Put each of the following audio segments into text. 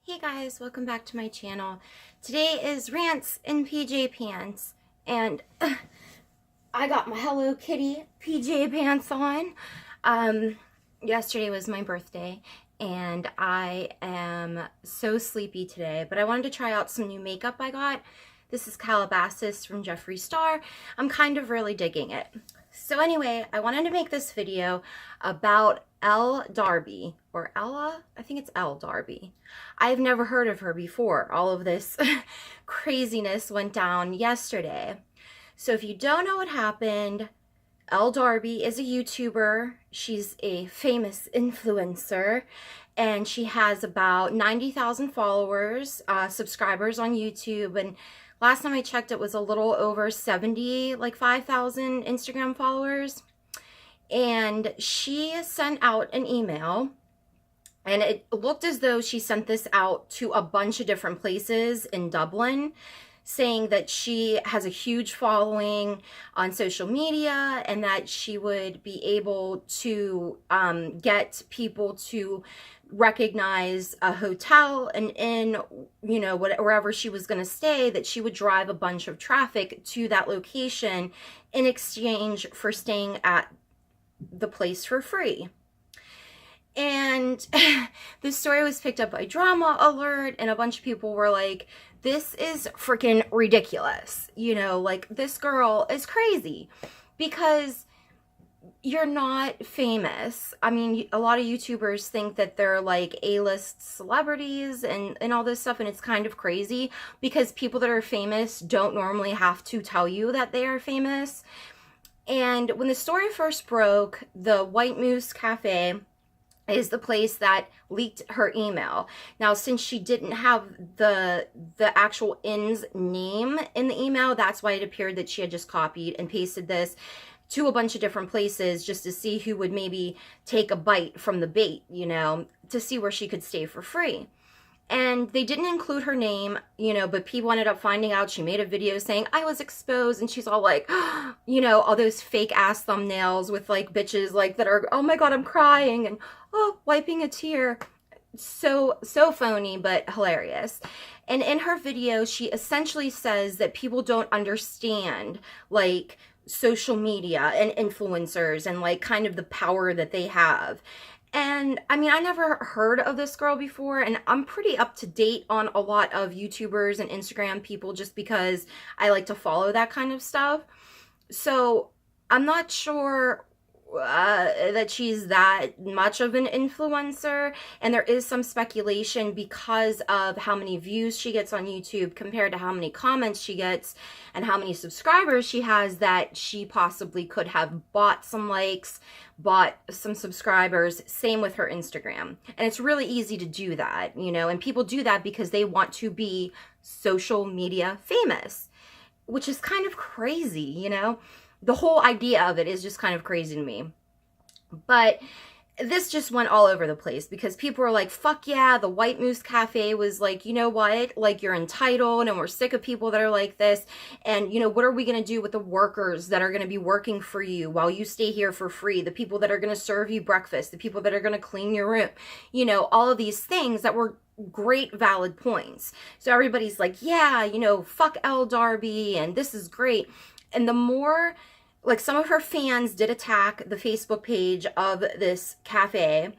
Hey guys, welcome back to my channel. Today is Rants in PJ Pants, and I got my Hello Kitty PJ pants on. Yesterday was my birthday, and I am so sleepy today, but I wanted to try out some new makeup I got. This is Calabasas from Jeffree Star. I'm kind of really digging it. So anyway, I wanted to make this video about Elle Darby, or Ella? I think it's Elle Darby. I've never heard of her before. All of this craziness went down yesterday. So if you don't know what happened, Elle Darby is a YouTuber. She's a famous influencer, and she has about 90,000 followers, subscribers on YouTube, and last time I checked, it was a little over 70, like 5,000 Instagram followers. And she sent out an email, and it looked as though she sent this out to a bunch of different places in Dublin, saying that she has a huge following on social media and that she would be able to get people to recognize a hotel and in, you know, wherever she was going to stay, that she would drive a bunch of traffic to that location in exchange for staying at the place for free. And this story was picked up by Drama Alert, and a bunch of people were like, this is freaking ridiculous. You know, like, this girl is crazy because you're not famous. I mean, a lot of YouTubers think that they're like A-list celebrities and all this stuff, and it's kind of crazy because people that are famous don't normally have to tell you that they are famous. And when the story first broke, the White Moose Cafe is the place that leaked her email. Now, since she didn't have the actual inn's name in the email, that's why it appeared that she had just copied and pasted this to a bunch of different places just to see who would maybe take a bite from the bait, you know, to see where she could stay for free. And they didn't include her name, you know, but people ended up finding out. She made a video saying, I was exposed, and she's all like, you know, all those fake ass thumbnails with like bitches like that are, oh my god, I'm crying, and oh, wiping a tear. So phony, but hilarious. And in her video, she essentially says that people don't understand like social media and influencers and like kind of the power that they have. And I mean, I never heard of this girl before, and I'm pretty up to date on a lot of YouTubers and Instagram people just because I like to follow that kind of stuff. So I'm not sure that she's that much of an influencer, and there is some speculation because of how many views she gets on YouTube compared to how many comments she gets and how many subscribers she has, that she possibly could have bought some likes, bought some subscribers. Same with her Instagram. And it's really easy to do that, you know, and people do that because they want to be social media famous, which is kind of crazy, you know. The whole idea of it is just kind of crazy to me. But this just went all over the place because people were like, fuck yeah, the White Moose Cafe was like, you know what, like, you're entitled, and we're sick of people that are like this, and, you know, what are we going to do with the workers that are going to be working for you while you stay here for free, the people that are going to serve you breakfast, the people that are going to clean your room, you know, all of these things that were great valid points. So everybody's like, yeah, you know, fuck Elle Darby, and this is great. And the more, like, some of her fans did attack the Facebook page of this cafe,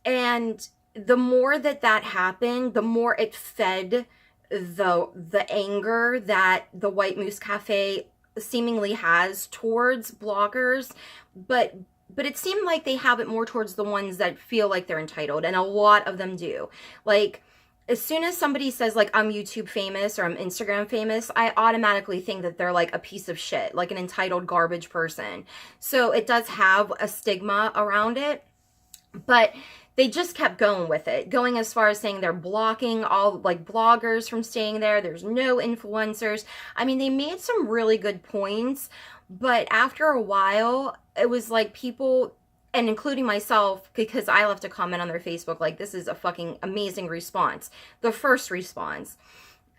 and the more that happened, the more it fed the anger that the White Moose Cafe seemingly has towards bloggers, but it seemed like they have it more towards the ones that feel like they're entitled, and a lot of them do. Like, as soon as somebody says, like, I'm YouTube famous or I'm Instagram famous, I automatically think that they're, like, a piece of shit, like an entitled garbage person. So it does have a stigma around it, but they just kept going with it, going as far as saying they're blocking all, like, bloggers from staying there. There's no influencers. I mean, they made some really good points, but after a while, it was like people, and including myself, because I left a comment on their Facebook like, this is a fucking amazing response, the first response.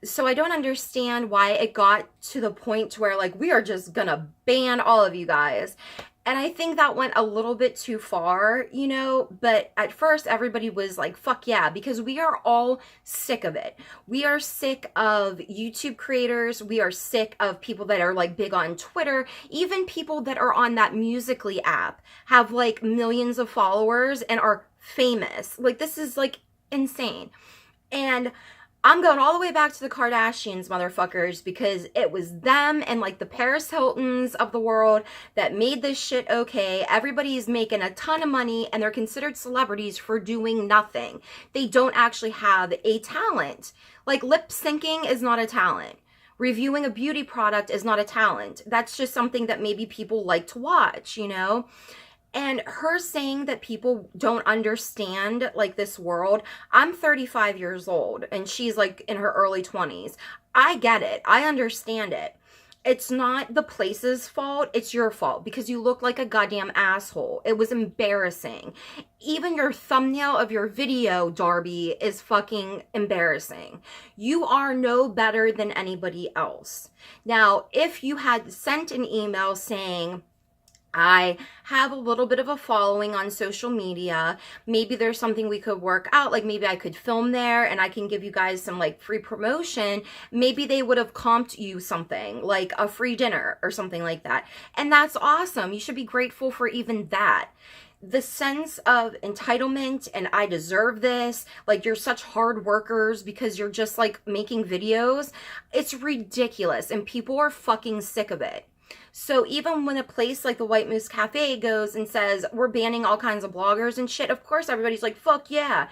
So I don't understand why it got to the point to where, like, we are just gonna ban all of you guys. And I think that went a little bit too far, you know, but at first everybody was like, fuck yeah, because we are all sick of it. We are sick of YouTube creators. We are sick of people that are like big on Twitter. Even people that are on that Musical.ly app have like millions of followers and are famous. Like, this is like insane. And I'm going all the way back to the Kardashians, motherfuckers, because it was them and like the Paris Hiltons of the world that made this shit okay. Everybody's making a ton of money and they're considered celebrities for doing nothing. They don't actually have a talent. Like, lip syncing is not a talent. Reviewing a beauty product is not a talent. That's just something that maybe people like to watch, you know? And her saying that people don't understand like this world. I'm 35 years old and she's like in her early 20s. I get it. I understand it. It's not the place's fault. It's your fault because you look like a goddamn asshole. It was embarrassing. Even your thumbnail of your video, Darby, is fucking embarrassing. You are no better than anybody else. Now, if you had sent an email saying, I have a little bit of a following on social media. Maybe there's something we could work out. Like, maybe I could film there and I can give you guys some like free promotion. Maybe they would have comped you something like a free dinner or something like that. And that's awesome. You should be grateful for even that. The sense of entitlement and I deserve this, like you're such hard workers because you're just like making videos. It's ridiculous and people are fucking sick of it. So even when a place like the White Moose Cafe goes and says, we're banning all kinds of bloggers and shit, of course everybody's like, fuck yeah.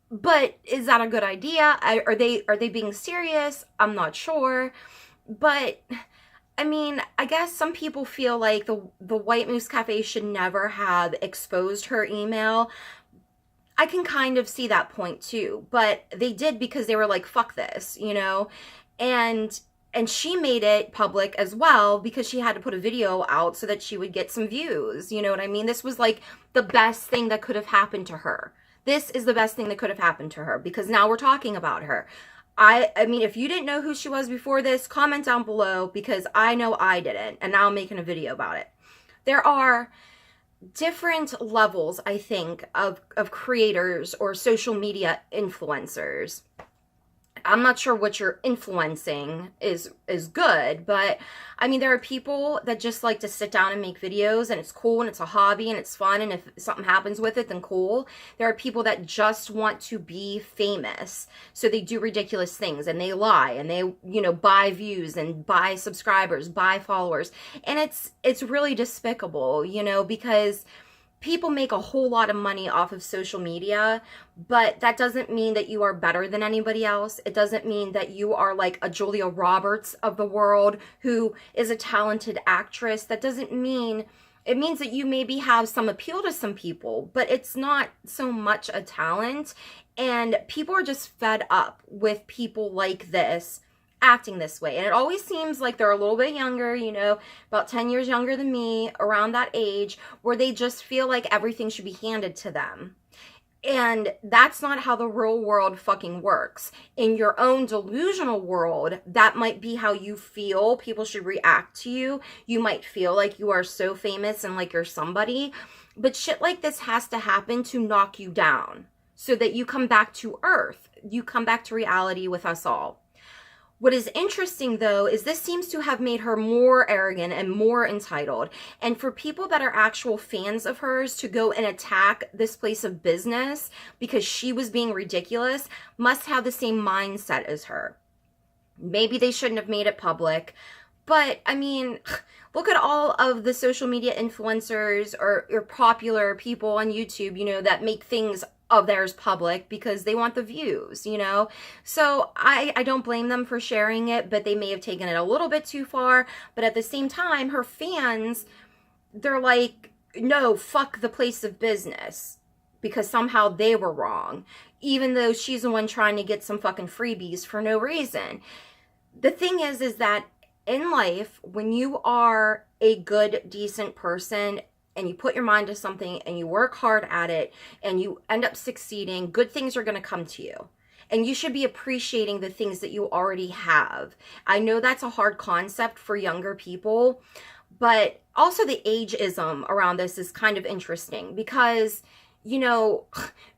But is that a good idea? Are they being serious? I'm not sure. But I mean, I guess some people feel like the White Moose Cafe should never have exposed her email. I can kind of see that point too, but they did because they were like, fuck this, you know? And she made it public as well because she had to put a video out so that she would get some views. You know what I mean? This was like the best thing that could have happened to her. This is the best thing that could have happened to her because now we're talking about her. I mean, if you didn't know who she was before this, comment down below because I know I didn't. And now I'm making a video about it. There are different levels, I think, of creators or social media influencers. I'm not sure what you're influencing is good, but I mean, there are people that just like to sit down and make videos and it's cool and it's a hobby and it's fun. And if something happens with it, then cool. There are people that just want to be famous. So they do ridiculous things and they lie and they, you know, buy views and buy subscribers, buy followers. And it's really despicable, you know, because people make a whole lot of money off of social media, but that doesn't mean that you are better than anybody else. It doesn't mean that you are like a Julia Roberts of the world who is a talented actress. That doesn't mean, it means that you maybe have some appeal to some people, but it's not so much a talent. And people are just fed up with people like this acting this way. And it always seems like they're a little bit younger, you know, about 10 years younger than me, around that age, where they just feel like everything should be handed to them. And that's not how the real world fucking works. In your own delusional world, that might be how you feel people should react to you. You might feel like you are so famous and like you're somebody, but shit like this has to happen to knock you down so that you come back to earth. You come back to reality with us all. What is interesting, though, is this seems to have made her more arrogant and more entitled. And for people that are actual fans of hers to go and attack this place of business because she was being ridiculous must have the same mindset as her. Maybe they shouldn't have made it public. But, I mean, look at all of the social media influencers or popular people on YouTube, you know, that make things of theirs public because they want the views, you know? So I don't blame them for sharing it, but they may have taken it a little bit too far. But at the same time, her fans, they're like, no, fuck the place of business because somehow they were wrong, even though she's the one trying to get some fucking freebies for no reason. The thing is that in life, when you are a good, decent person and you put your mind to something and you work hard at it and you end up succeeding, good things are going to come to you. And you should be appreciating the things that you already have. I know that's a hard concept for younger people, but also the ageism around this is kind of interesting because, you know,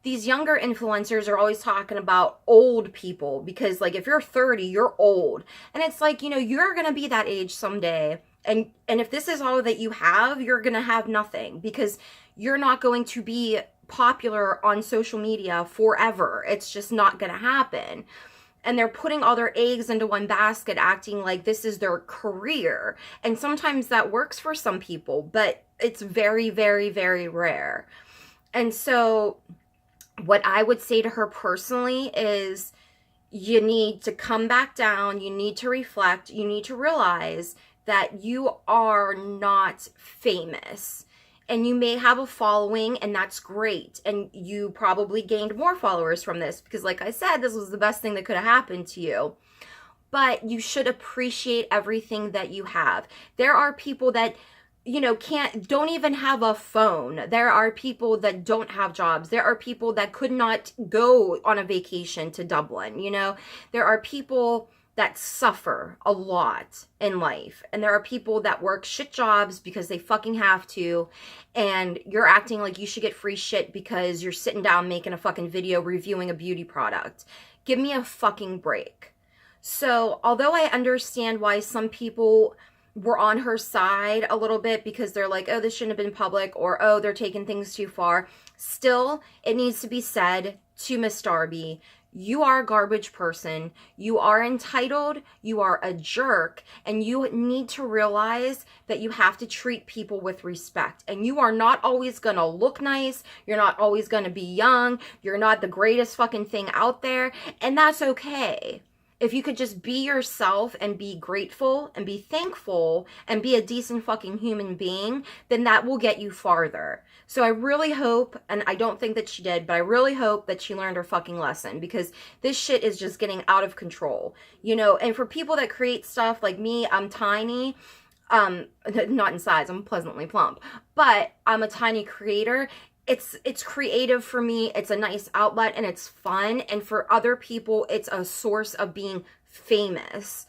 these younger influencers are always talking about old people because, like, if you're 30, you're old. And it's like, you know, you're going to be that age someday. And if this is all that you have, you're going to have nothing because you're not going to be popular on social media forever. It's just not going to happen. And they're putting all their eggs into one basket, acting like this is their career. And sometimes that works for some people, but it's very, very, very rare. And so what I would say to her personally is you need to come back down. You need to reflect. You need to realize that you are not famous. And you may have a following, and that's great. And you probably gained more followers from this because, like I said, this was the best thing that could have happened to you. But you should appreciate everything that you have. There are people that, you know, don't even have a phone. There are people that don't have jobs. There are people that could not go on a vacation to Dublin, you know. There are people that suffer a lot in life. And there are people that work shit jobs because they fucking have to. And you're acting like you should get free shit because you're sitting down making a fucking video reviewing a beauty product. Give me a fucking break. So, although I understand why some people were on her side a little bit because they're like, oh, this shouldn't have been public, or, oh, they're taking things too far. Still, it needs to be said to Miss Darby, you are a garbage person. You are entitled. You are a jerk. And you need to realize that you have to treat people with respect. And you are not always going to look nice. You're not always going to be young. You're not the greatest fucking thing out there. And that's okay. If you could just be yourself and be grateful and be thankful and be a decent fucking human being, then that will get you farther. So I really hope, and I don't think that she did, but I really hope that she learned her fucking lesson because this shit is just getting out of control. You know, and for people that create stuff like me, I'm tiny. Not in size, I'm pleasantly plump, but I'm a tiny creator. It's creative for me. It's a nice outlet and it's fun. And for other people, it's a source of being famous.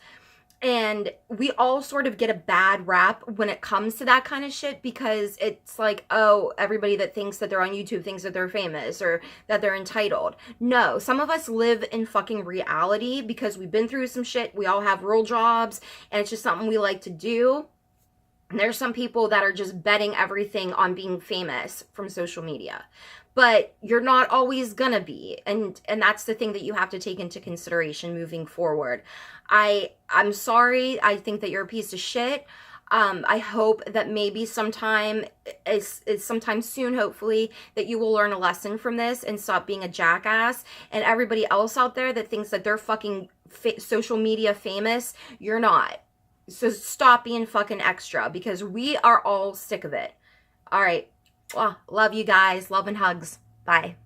And we all sort of get a bad rap when it comes to that kind of shit because it's like, oh, everybody that thinks that they're on YouTube thinks that they're famous or that they're entitled. No, some of us live in fucking reality because we've been through some shit. We all have real jobs and it's just something we like to do. And there's some people that are just betting everything on being famous from social media. But you're not always gonna be. And that's the thing that you have to take into consideration moving forward. I'm sorry. I think that you're a piece of shit. I hope that maybe sometime soon, hopefully, that you will learn a lesson from this and stop being a jackass. And everybody else out there that thinks that they're fucking social media famous, you're not. So stop being fucking extra because we are all sick of it. All right. Well, love you guys. Love and hugs. Bye.